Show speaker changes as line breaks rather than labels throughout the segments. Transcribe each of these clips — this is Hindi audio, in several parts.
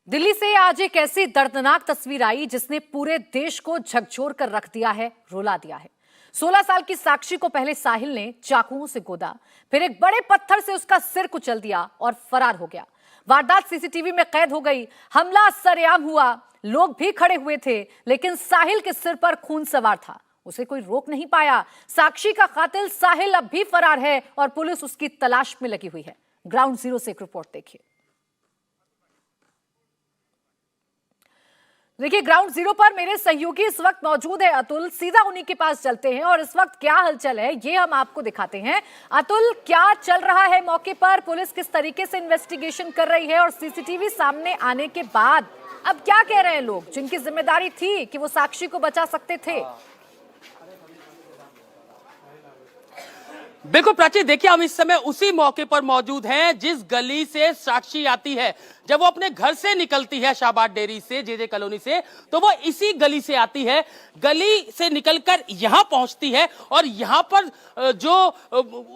दिल्ली से आज एक ऐसी दर्दनाक तस्वीर आई जिसने पूरे देश को झकझोर कर रख दिया है, रुला दिया है। 16 साल की साक्षी को पहले साहिल ने चाकुओं से गोदा, फिर एक बड़े पत्थर से उसका सिर कुचल दिया और फरार हो गया। वारदात सीसीटीवी में कैद हो गई। हमला सरेआम हुआ, लोग भी खड़े हुए थे, लेकिन साहिल के सिर पर खून सवार था, उसे कोई रोक नहीं पाया। साक्षी का कातिल साहिल अब भी फरार है और पुलिस उसकी तलाश में लगी हुई है। ग्राउंड जीरो से एक रिपोर्ट देखिए। देखिए, ग्राउंड जीरो पर मेरे सहयोगी इस वक्त मौजूद है अतुल। सीधा उन्हीं के पास चलते हैं और इस वक्त क्या हलचल है ये हम आपको दिखाते हैं। अतुल, क्या चल रहा है मौके पर? पुलिस किस तरीके से इन्वेस्टिगेशन कर रही है और सीसीटीवी सामने आने के बाद अब क्या कह रहे हैं लोग जिनकी जिम्मेदारी थी कि वो साक्षी को बचा सकते थे?
बिल्कुल प्राची, देखिए हम इस समय उसी मौके पर मौजूद हैं जिस गली से साक्षी आती है। जब वो अपने घर से निकलती है शाहबाद डेयरी से, जेजे कॉलोनी से, तो वो इसी गली से आती है। गली से निकलकर यहां पहुंचती है और यहां पर जो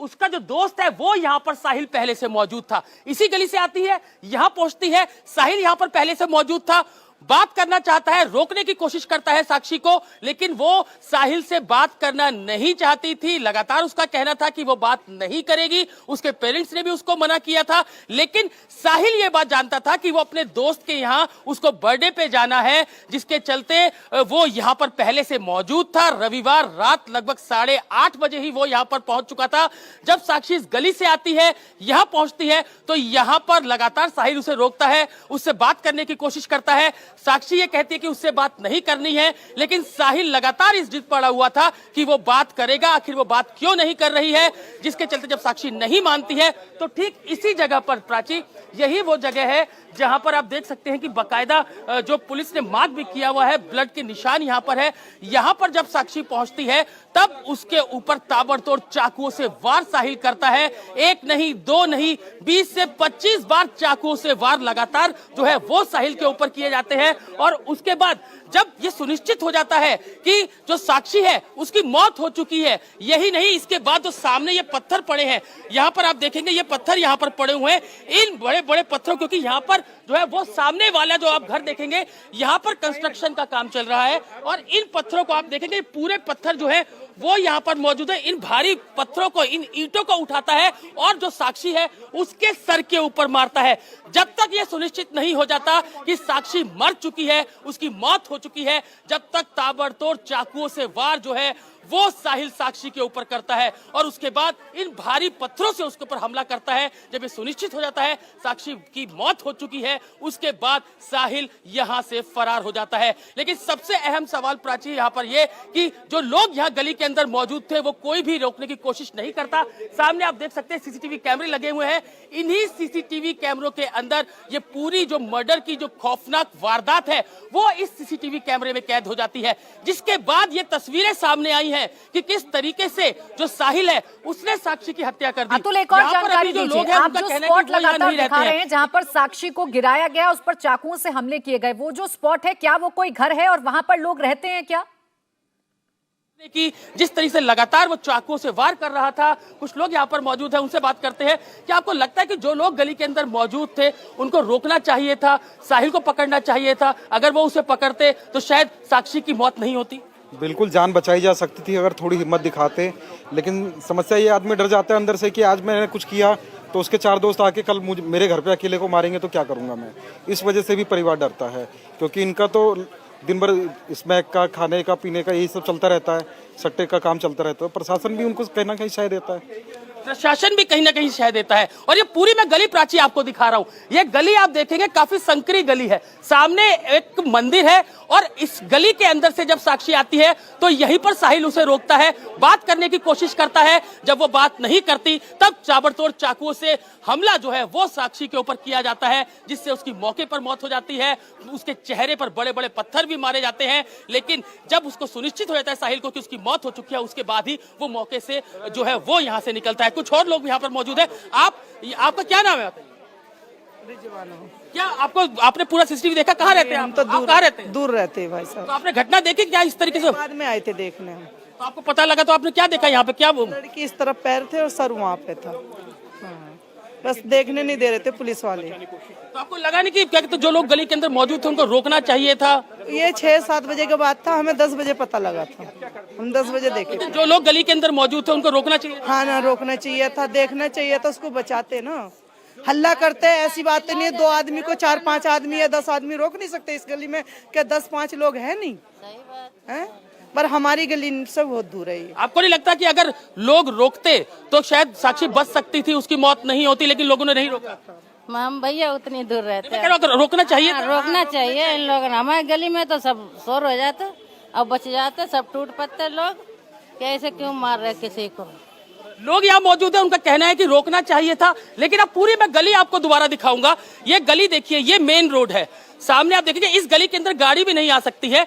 उसका जो दोस्त है वो यहां पर साहिल पहले से मौजूद था। इसी गली से आती है, यहां पहुंचती है, साहिल यहां पर पहले से मौजूद था। बात करना चाहता है, रोकने की कोशिश करता है साक्षी को, लेकिन वो साहिल से बात करना नहीं चाहती थी। लगातार उसका कहना था कि वो बात नहीं करेगी। उसके पेरेंट्स ने भी उसको मना किया था, लेकिन साहिल ये बात जानता था कि वो अपने दोस्त के यहाँ उसको बर्थडे पे जाना है, जिसके चलते वो यहाँ पर पहले से मौजूद था। रविवार रात लगभग 8:30 बजे ही वो यहाँ पर पहुंच चुका था। जब साक्षी इस गली से आती है, यहाँ पहुंचती है, तो यहाँ पर लगातार साहिल उसे रोकता है, उससे बात करने की कोशिश करता है। साक्षी ये कहती है कि उससे बात नहीं करनी है, लेकिन साहिल लगातार इस जिद पड़ा हुआ था कि वो बात करेगा। आखिर वो बात क्यों नहीं कर रही है, जिसके चलते जब साक्षी नहीं मानती है तो ठीक इसी जगह पर प्राची, यही वो जगह है जहां पर आप देख सकते हैं कि बकायदा जो पुलिस ने मार्क भी किया हुआ है, ब्लड के निशान यहां पर है। यहां पर जब साक्षी पहुंचती है तब उसके ऊपर ताबड़तोड़ चाकुओं से वार साहिल करता है। एक नहीं, दो नहीं, 20 से 25 बार चाकुओं से वार लगातार जो है वो साहिल के ऊपर किए जाते हैं। और उसके बाद जब ये सुनिश्चित हो जाता है कि जो साक्षी है उसकी मौत हो चुकी है, यही नहीं, इसके बाद जो सामने ये पत्थर पड़े हैं, यहाँ पर आप देखेंगे ये पत्थर यहाँ पर पड़े हुए हैं, इन बड़े बड़े पत्थरों, क्योंकि यहाँ पर जो है वो सामने वाला जो आप घर देखेंगे यहाँ पर कंस्ट्रक्शन का काम चल रहा है और इन पत्थरों को आप देखेंगे पूरे पत्थर जो है वो यहाँ पर मौजूद है। इन भारी पत्थरों को, इन ईंटों को उठाता है और जो साक्षी है उसके सर के ऊपर मारता है। जब तक ये सुनिश्चित नहीं हो जाता कि साक्षी मर चुकी है, उसकी मौत हो चुकी है, जब तक ताबड़तोड़ चाकुओं से वार जो है वो साहिल साक्षी के ऊपर करता है और उसके बाद इन भारी पत्थरों से उसके ऊपर हमला करता है। जब ये सुनिश्चित हो जाता है साक्षी की मौत हो चुकी है, उसके बाद साहिल यहां से फरार हो जाता है। लेकिन सबसे अहम सवाल प्राची यहाँ पर ये कि जो लोग यहाँ गली के अंदर मौजूद थे वो कोई भी रोकने की कोशिश नहीं करता। सामने आप देख सकते हैं सीसीटीवी कैमरे लगे हुए हैं। इन्हीं सीसीटीवी कैमरों के अंदर ये पूरी जो मर्डर की जो खौफनाक वारदात है वो इस सीसीटीवी कैमरे में कैद हो जाती है, जिसके बाद ये तस्वीरें सामने आई है कि किस तरीके से जो साहिल है उसने साक्षी की हत्या कर दी।
अतुल, एक और जानकारी दीजिए। आप जो स्पॉट लगातार दिखा रहे हैं जहां पर साक्षी को गिराया गया, उस पर चाकुओं से हमले किए गए, वो जो स्पॉट है क्या वो कोई घर है और वहां पर लोग रहते हैं क्या?
कि जिस तरीके से लगातार वो चाकुओं से वार कर रहा था, कुछ लोग यहाँ पर मौजूद हैं, उनसे बात करते हैं। क्या आपको लगता है कि जो लोग गली के अंदर मौजूद थे उनको रोकना चाहिए था, साहिल को पकड़ना चाहिए था? अगर वो उसे पकड़ते तो शायद साक्षी की मौत नहीं होती।
बिल्कुल जान बचाई जा सकती थी अगर थोड़ी हिम्मत दिखाते, लेकिन समस्या ये आदमी डर जाता है अंदर से कि आज मैंने कुछ किया तो उसके 4 दोस्त आके कल मुझे मेरे घर पे अकेले को मारेंगे तो क्या करूंगा मैं। इस वजह से भी परिवार डरता है, क्योंकि इनका तो दिन भर स्मैक का, खाने का, पीने का यही सब चलता रहता है, सट्टे का काम चलता रहता है। प्रशासन भी उनको कहीं ना कहीं शायद देता है,
प्रशासन भी कहीं ना कहीं शह देता है। और ये पूरी मैं गली प्राची आपको दिखा रहा हूं। ये गली आप देखेंगे काफी संकरी गली है, सामने एक मंदिर है और इस गली के अंदर से जब साक्षी आती है तो यहीं पर साहिल उसे रोकता है, बात करने की कोशिश करता है। जब वो बात नहीं करती तब ताबड़तोड़ चाकुओं से हमला जो है वो साक्षी के ऊपर किया जाता है, जिससे उसकी मौके पर मौत हो जाती है। उसके चेहरे पर बड़े बड़े पत्थर भी मारे जाते हैं, लेकिन जब उसको सुनिश्चित हो जाता है साहिल को कि उसकी मौत हो चुकी है, उसके बाद ही वो मौके से जो है वो यहाँ से निकलता है। कुछ और लोग यहाँ पर मौजूद है। आपका क्या नाम है? क्या आपने पूरा सीसीटीवी देखा? कहाँ रहते हैं
हम? तो
आप कहाँ रहते हैं?
दूर रहते हैं भाई साहब।
तो आपने घटना देखी क्या इस तरीके से?
बाद में आए थे देखने हम।
तो आपको पता लगा तो आपने क्या देखा यहाँ पे? क्या
लड़की इस तरफ पैर थे और सर वहाँ पे था। बस देखने नहीं दे रहे थे पुलिस वाले।
तो आपको लगा नहीं कि क्या कहते जो लोग गली के अंदर मौजूद थे उनको रोकना चाहिए था?
ये 6-7 बजे के बाद था, हमें 10 बजे पता लगा था, हम 10 बजे देखे थे।
जो लोग गली के अंदर मौजूद थे उनको रोकना चाहिए?
हाँ ना, रोकना चाहिए था, देखना चाहिए था, उसको बचाते ना। हल्ला करते हैं, ऐसी बात नहीं है, 2 आदमी को 4-5 आदमी या 10 आदमी रोक नहीं सकते इस गली में? क्या 10-5 लोग हैं नहीं? सही बात है, पर हमारी गली से बहुत दूर है ये।
आपको नहीं लगता कि अगर लोग रोकते तो शायद साक्षी बच सकती थी, उसकी मौत नहीं होती, लेकिन लोगों ने नहीं रोका?
हम भैया उतनी दूर रहते
मैं कह रहा हूं, रोकना चाहिए था।
रोकना चाहिए इन लोगों ने। हमारे गली में तो सब शोर हो जाते, अब बच जाते, सब टूट पड़ते लोग। कैसे क्यों मार रहे किसी को?
लोग यहाँ मौजूद है, उनका कहना है कि रोकना चाहिए था। लेकिन अब पूरी मैं गली आपको दोबारा दिखाऊंगा। ये गली देखिए, ये मेन रोड है, सामने आप देखिए इस गली के अंदर गाड़ी भी नहीं आ सकती है।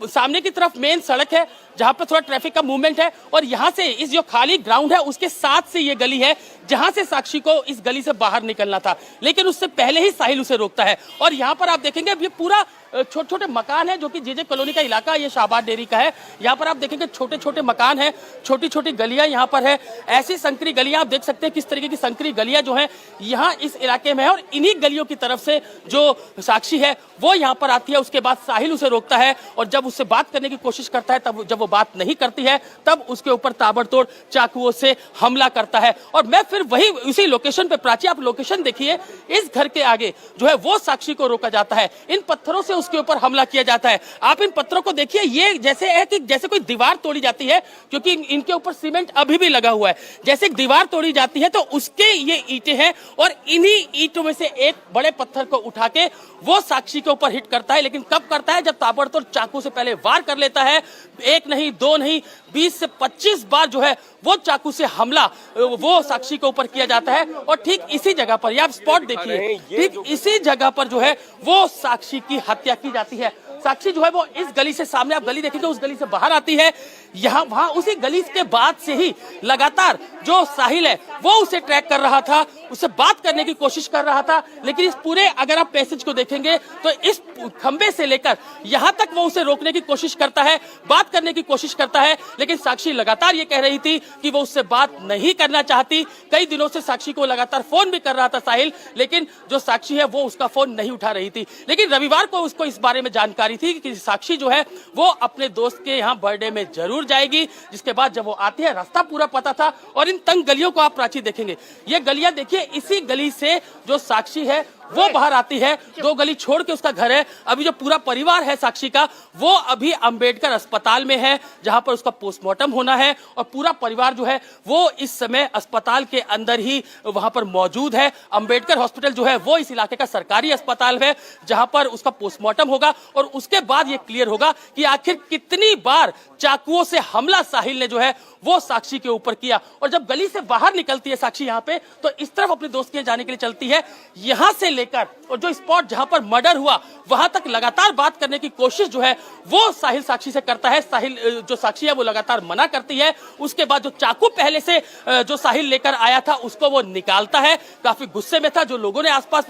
सामने की तरफ मेन सड़क है जहां पर थोड़ा ट्रैफिक का मूवमेंट है, और यहां से इस जो खाली ग्राउंड है उसके साथ से ये गली है जहां से साक्षी को इस गली से बाहर निकलना था, लेकिन उससे पहले ही साहिल उसे रोकता है। और यहाँ पर आप देखेंगे ये पूरा छोटे छोटे मकान है, जो कि जेजे कॉलोनी का इलाका ये शाहबाद डेयरी का है। यहाँ पर आप देखेंगे छोटे छोटे मकान है, छोटी छोटी गलियां यहाँ पर है। ऐसी संकरी गलियां आप देख सकते हैं, किस तरीके की संकरी गलियां जो है यहाँ इस इलाके में है। और इन्हीं गलियों की तरफ से जो साक्षी है वो यहाँ पर आती है। उसके बाद साहिल उसे रोकता है, और जब उससे बात करने की कोशिश करता है, तब जब वो बात नहीं करती है, तब उसके ऊपर ताबड़तोड़ चाकुओं से हमला करता है। और मैं फिर वही उसी लोकेशन पे, प्राची आप लोकेशन देखिए, इस घर के आगे जो है वो साक्षी को रोका जाता है, इन पत्थरों से उसके ऊपर हमला किया जाता है। आप इन पत्थरों को देखिए, ये जैसे है कि जैसे कोई दीवार तोड़ी जाती है, क्योंकि इनके ऊपर सीमेंट अभी भी लगा हुआ है। जैसे एक दीवार तोड़ी जाती है तो उसके ये ईंटें हैं, और इन्हीं ईंटों में से एक बड़े पत्थर को उठा के वो साक्षी के ऊपर हिट करता है। लेकिन कब करता है? जब ताबड़तोड़ चाकू से पहले वार कर लेता है। 1 नहीं 2 नहीं 20 से 25 बार जो है वो चाकू से हमला वो साक्षी के ऊपर किया जाता है। और ठीक इसी जगह पर, ये आप स्पॉट देखिए, ठीक इसी जगह पर जो है वो साक्षी की हत्या की जाती है। साक्षी जो है वो इस गली से, सामने आप गली देखेंगे, उस गली से बाहर आती है। यहाँ वहां उसी गली के बाद से ही लगातार जो साहिल है वो उसे ट्रैक कर रहा था, उससे बात करने की कोशिश कर रहा था। लेकिन इस पूरे, अगर आप पैसेज को देखेंगे तो इस खंबे से लेकर यहाँ तक वो उसे रोकने की कोशिश करता है, बात करने की कोशिश करता है। लेकिन साक्षी लगातार ये कह रही थी कि वो उससे बात नहीं करना चाहती। कई दिनों से साक्षी को लगातार फोन भी कर रहा था साहिल, लेकिन जो साक्षी है वो उसका फोन नहीं उठा रही थी। लेकिन रविवार को उसको इस बारे में जानकारी थी कि साक्षी जो है वो अपने दोस्त के यहाँ बर्थडे में जरूर जाएगी। जिसके बाद जब वो आती है, रास्ता पूरा पता था। और इन तंग गलियों को आप प्राची देखेंगे, ये गलियां देखिए, इसी गली से जो साक्षी है वो बाहर आती है। 2 गली छोड़ के उसका घर है। अभी जो पूरा परिवार है साक्षी का, वो अभी अंबेडकर अस्पताल में है, जहां पर उसका पोस्टमार्टम होना है। और पूरा परिवार जो है वो इस समय अस्पताल के अंदर ही वहां पर मौजूद है। अंबेडकर हॉस्पिटल जो है वो इस इलाके का सरकारी अस्पताल है, जहां पर उसका पोस्टमार्टम होगा। और उसके बाद ये क्लियर होगा कि आखिर कितनी बार चाकुओं से हमला साहिल ने जो है वो साक्षी के ऊपर किया। और जब गली से बाहर निकलती है साक्षी यहाँ पे, तो इस तरफ अपने दोस्त के जाने के लिए चलती है। यहां से लेकर और जो स्पॉट जहां पर मर्डर हुआ वहां तक लगातार बात करने की कोशिश जो है वो साहिल साक्षी से करता है। साहिल जो साक्षी है वो लगातार मना करती है। उसके बाद जो चाकू पहले से जो साहिल लेकर आया था उसको वो निकालता है। काफी गुस्से में था, जो लोगों ने आसपास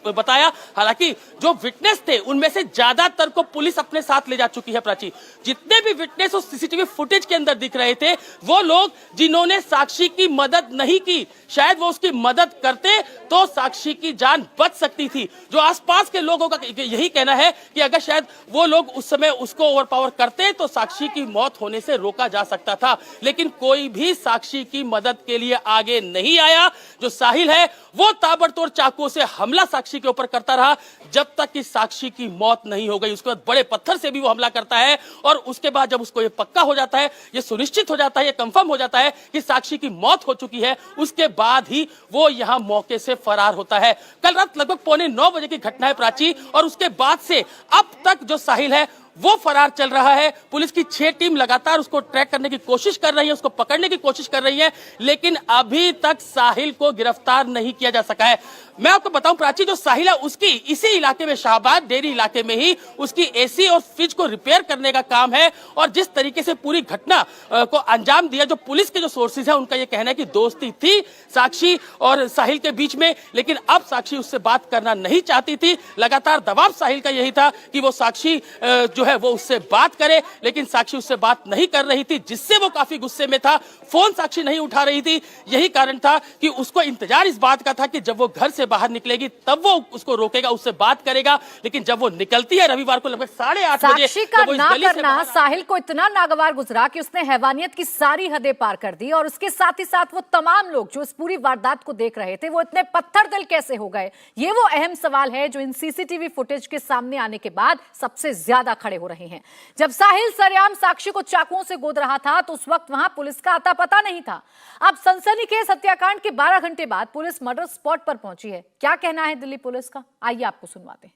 बताया। हालांकि जो विटनेस थे उनमें से ज्यादातर को पुलिस अपने साथ ले जा चुकी है। प्राची, जितने भी विटनेस उस सीसीटीवी फुटेज के अंदर दिख रहे थे, वो लोग जिन्होंने साक्षी की मदद नहीं की, शायद वो उसकी मदद करते तो साक्षी की जान बच सकती थी। जो आसपास के लोगों का यही कहना है कि अगर शायद वो लोग उस समय उसको ओवरपावर करते तो साक्षी की मौत होने से रोका जा सकता था। लेकिन कोई भी साक्षी की मदद के लिए आगे नहीं आया। जो साहिल है वो ताबड़तोड़ चाकुओं से हमला साक्षी के ऊपर करता रहा जब तक कि साक्षी की मौत नहीं हो गई। उसके बाद बड़े पत्थर से भी वो हमला करता है। और उसके बाद जब उसको ये पक्का हो जाता है, ये सुनिश्चित हो जाता है, ये कंफर्म हो जाता है कि साक्षी की मौत हो चुकी है, उसके बाद ही वो यहाँ मौके से फरार होता है। कल रात लगभग 8:45 बजे की घटना है प्राची, और उसके बाद से अब तक जो साहिल है वो फरार चल रहा है। पुलिस की 6 टीम लगातार उसको ट्रैक करने की कोशिश कर रही है, उसको पकड़ने की कोशिश कर रही है, लेकिन अभी तक साहिल को गिरफ्तार नहीं किया जा सका है। मैं आपको बताऊं प्राची, जो साहिल है उसकी इसी इलाके में, शाहबाद डेयरी इलाके में ही उसकी एसी और फ्रिज को रिपेयर करने का काम है। और जिस तरीके से पूरी घटना को अंजाम दिया, जो पुलिस के जो सोर्सेज है उनका यह कहना है कि दोस्ती थी साक्षी और साहिल के बीच में, लेकिन अब साक्षी उससे बात करना नहीं चाहती थी। लगातार दबाव साहिल का यही था कि वो साक्षी जो जो है वो उससे बात करे, लेकिन साक्षी उससे बात नहीं कर रही थी, जिससे वो काफी गुस्से में था। फोन साक्षी नहीं उठा रही थी। यही कारण था कि उसको इंतजार इस बात का था कि जब वो घर से बाहर निकलेगी तब वो उसको रोकेगा, उससे बात करेगा। लेकिन जब वो निकलती है रविवार को लगभग 8:30 बजे,
साक्षी का
जब वो इस
ना
गली से
करना
बाहर
साहिल को इतना नागवार गुजरा कि उसने हैवानियत की सारी हदें पार कर दी, और उसके साथ ही साथ वो तमाम लोग जो इस पूरी वारदात को देख रहे थे वो इतने पत्थर दिल कैसे हो गए। ये वो अहम सवाल है जो इन सीसीटीवी फुटेज के सामने आने के बाद सबसे ज्यादा खड़े हो रहे हैं। जब साहिल सरेआम साक्षी को चाकुओं से गोद रहा था तो उस वक्त वहां पुलिस का आता पता नहीं था। अब सनसनीखेज हत्याकांड के 12 घंटे बाद पुलिस मर्डर स्पॉट पर पहुंची है। क्या कहना है दिल्ली पुलिस का, आइए आपको सुनवाते हैं।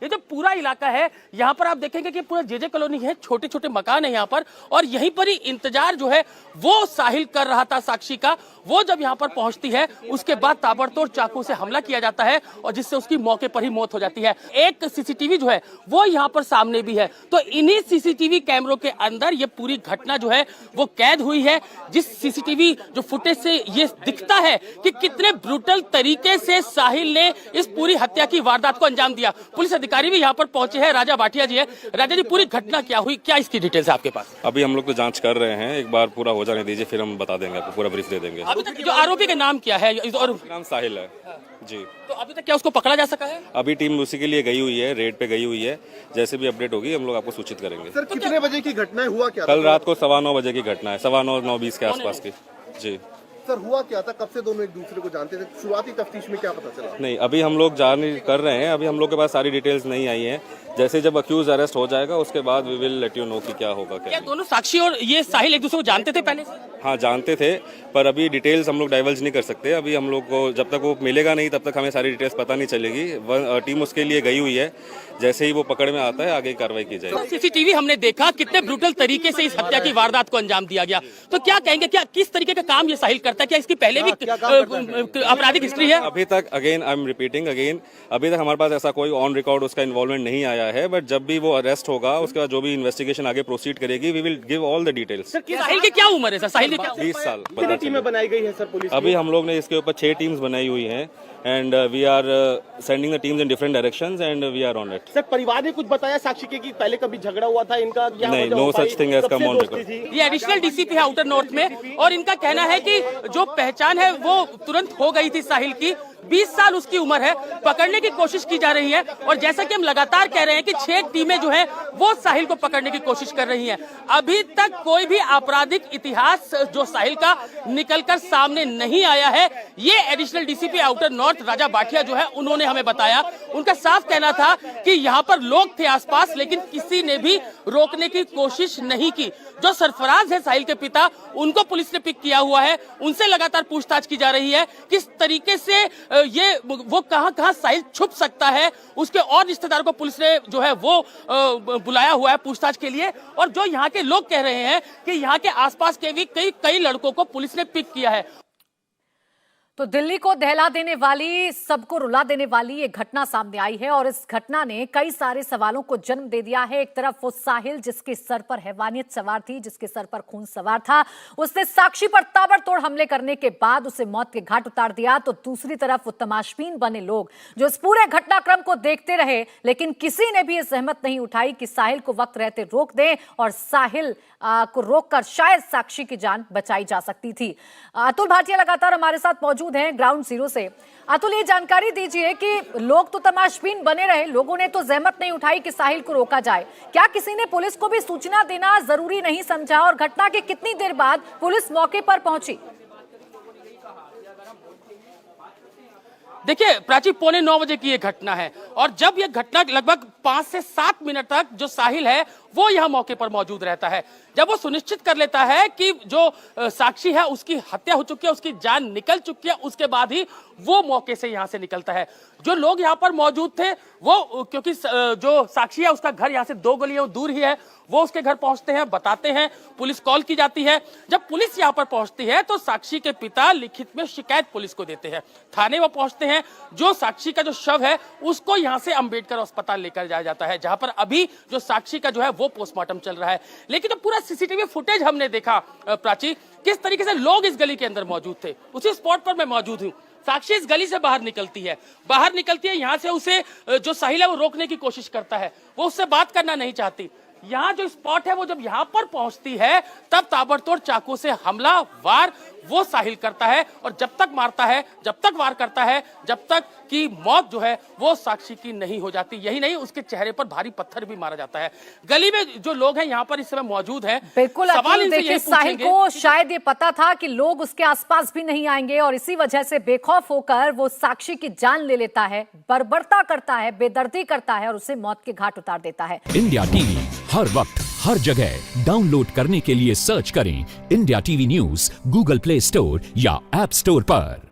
ये जो पूरा इलाका है, यहाँ पर आप देखेंगे कि पूरा जेजे कॉलोनी है, छोटे छोटे मकान है यहाँ पर, और यहीं पर ही इंतजार जो है वो साहिल कर रहा था साक्षी का। वो जब यहाँ पर पहुंचती है उसके बाद ताबड़तोड़ चाकू से हमला किया जाता है और जिससे उसकी मौके पर ही मौत हो जाती है। एक सीसीटीवी जो है वो यहाँ पर सामने भी है, तो इन्हीं सीसीटीवी कैमरों के अंदर ये पूरी घटना जो है वो कैद हुई है। जिस सीसीटीवी जो फुटेज से ये दिखता है कि कितने ब्रूटल तरीके से साहिल ने इस पूरी हत्या की वारदात को अंजाम दिया। पुलिस अधिकारी भी यहाँ पर पहुंचे हैं, राजा भाटिया जी है। राजा जी, पूरी घटना क्या हुई, क्या इसकी डिटेल्स है आपके पास?
अभी हम लोग तो जांच कर रहे हैं, एक बार पूरा हो जाने दीजिए, फिर हम बता देंगे आपको, पूरा ब्रीफ दे देंगे।
अभी तक जो आरोपी का नाम क्या है? और
नाम साहिल है जी।
तो अभी तक क्या उसको पकड़ा जा सका है?
अभी टीम उसी के लिए गई हुई है, रेड पे गई हुई है। जैसे भी अपडेट होगी हम लोग आपको सूचित करेंगे।
सर कितने बजे की घटना है, हुआ क्या?
कल रात को 9:15 बजे की घटना है, 9:15 9:20 के आसपास की जी।
सर हुआ क्या था, कब से दोनों एक दूसरे को जानते थे? शुरुआती तफ्तीश में क्या पता चला?
नहीं, अभी हम लोग जान कर रहे हैं, अभी हम लोग के पास सारी डिटेल्स नहीं आई हैं। जैसे जब अक्यूज अरेस्ट हो जाएगा उसके बाद we will let you know कि क्या होगा क्या।
क्या दोनों साक्षी और ये साहिल एक दूसरे को जानते थे पहले से?
हाँ, जानते थे, पर अभी डिटेल्स हम लोग डाइवर्ज नहीं कर सकते। अभी हम लोग को जब तक वो मिलेगा नहीं तब तक हमें सारी डिटेल्स पता नहीं चलेगी। टीम उसके लिए गई हुई है, जैसे ही वो पकड़ में आता है आगे कार्रवाई की जाएगी।
सीसीटीवी हमने देखा कितने ब्रूटल तरीके से इस हत्या की वारदात को अंजाम दिया गया। तो क्या कहेंगे, क्या किस तरीके का काम ये साहिल करता है? क्या इसकी पहले भी आपराधिक हिस्ट्री है?
अभी तक again I am repeating again, अभी तक हमारे पास ऐसा कोई ऑन रिकॉर्ड उसका इन्वॉल्वमेंट नहीं आया है। बट जब भी वो अरेस्ट होगा उसके बाद जो भी इन्वेस्टिगेशन आगे प्रोसीड करेगी we will give all the details.
Sahil की क्या उम्र है सर? साहिल की क्या
20 साल।
कितनी टीमें बनाई गई है सर पुलिस?
अभी हम लोग ने इसके ऊपर 6 टीम्स बनाई हुई हैं and we are sending the teams in different directions and we are on it.
Sir परिवार ने कुछ बताया साक्षी के कि पहले कभी झगड़ा हुआ था इनका?
नहीं, no such thing as come on record.
ये एडिशनल डीसीपी है आउटर नॉर्थ में, और इनका कहना है कि जो पहचान है वो तुरंत हो गई थी साहिल की। 20 साल उसकी उम्र है, पकड़ने की कोशिश की जा रही है, और जैसा कि हम लगातार कह रहे हैं कि 6 टीमें जो हैं वो साहिल को पकड़ने की कोशिश कर रही हैं। अभी तक कोई भी आपराधिक इतिहास जो साहिल का निकलकर सामने नहीं आया है। ये एडिशनल डीसीपी आउटर नॉर्थ राजा भाटिया जो है उन्होंने हमें बताया। उनका साफ कहना था कि यहाँ पर लोग थे आसपास, लेकिन किसी ने भी रोकने की कोशिश नहीं की। जो सरफराज है साहिल के पिता, उनको पुलिस ने पिक किया हुआ है, उनसे लगातार पूछताछ की जा रही है किस तरीके से ये वो कहां साहिल छुप सकता है। उसके और रिश्तेदार को पुलिस ने जो है वो बुलाया हुआ है पूछताछ के लिए। और जो यहाँ के लोग कह रहे हैं कि यहाँ के आसपास के भी कई लड़कों को पुलिस ने पिक किया है।
तो दिल्ली को दहला देने वाली, सबको रुला देने वाली ये घटना सामने आई है, और इस घटना ने कई सारे सवालों को जन्म दे दिया है। एक तरफ वो साहिल जिसके सर पर हैवानियत सवार थी, जिसके सर पर खून सवार था, उसने साक्षी पर ताबड़तोड़ हमले करने के बाद उसे मौत के घाट उतार दिया। तो दूसरी तरफ वो तमाशबीन बने लोग जो इस पूरे घटनाक्रम को देखते रहे, लेकिन किसी ने भी ये सहमत नहीं उठाई कि साहिल को वक्त रहते रोक दें, और साहिल को रोककर शायद साक्षी की जान बचाई जा सकती थी। अतुल भाटिया लगातार हमारे साथ मौजूद हैं ग्राउंड जीरो से। अतुल, ये जानकारी दीजिए कि लोग तो तमाशबीन बने रहे, लोगों ने तो जहमत नहीं उठाई कि साहिल को रोका जाए। क्या किसी ने पुलिस को भी सूचना देना जरूरी नहीं समझा, और घटना के कितनी देर बाद पुलिस मौके पर पहुंची?
देखिए प्राची, 8:45 बजे की ये घटना है, और जब ये घटना लगभग 5 से 7 मिनट तक जो साहिल है वो यहाँ मौके पर मौजूद रहता है। जब वो सुनिश्चित कर लेता है कि जो साक्षी है उसकी हत्या हो चुकी है, उसकी जान निकल चुकी है, उसके बाद ही वो मौके से यहाँ से निकलता है। जो लोग यहाँ पर मौजूद थे वो, क्योंकि जो साक्षी है उसका घर यहाँ से 2 गलियां दूर ही है, वो उसके घर पहुंचते हैं, बताते हैं, पुलिस कॉल की जाती है। जब पुलिस यहाँ पर पहुंचती है तो साक्षी के पिता लिखित में शिकायत पुलिस को देते हैं। थाने वो पहुंचते हैं, जो साक्षी का जो शव है उसको यहाँ से अंबेडकर अस्पताल लेकर जाया जाता है, जहां पर अभी जो साक्षी का जो है वो पोस्टमार्टम चल रहा है। लेकिन जो पूरा सीसीटीवी फुटेज हमने देखा प्राची, किस तरीके से लोग इस गली के अंदर मौजूद थे, उसी स्पॉट पर मैं मौजूद हूँ। साक्षी इस गली से बाहर निकलती है, यहां से उसे जो साहिल है वो रोकने की कोशिश करता है, वो उससे बात करना नहीं चाहती। यहाँ जो स्पॉट है वो जब यहाँ पर पहुंचती है तब ताबड़तोड़ चाकू से हमला वार वो साहिल करता है और जब तक मारता है, जब तक वार करता है, जब तक कि मौत जो है वो साक्षी की नहीं हो जाती। यही नहीं, उसके चेहरे पर भारी पत्थर भी मारा जाता है। गली में जो लोग हैं यहाँ पर इस समय मौजूद हैं,
बिल्कुल
सवाल
अतुल,
इनसे
देखिए
यही
साहिल
पूछेंगे।
को शायद ये पता था कि लोग उसके आसपास भी नहीं आएंगे और इसी वजह से बेखौफ होकर वो साक्षी की जान ले लेता है, बर्बरता करता है, बेदर्दी करता है और उसे मौत के घाट उतार देता है।
इंडिया टीवी हर वक्त हर जगह डाउनलोड करने के लिए सर्च करें India TV news Google play store या ऐप स्टोर पर।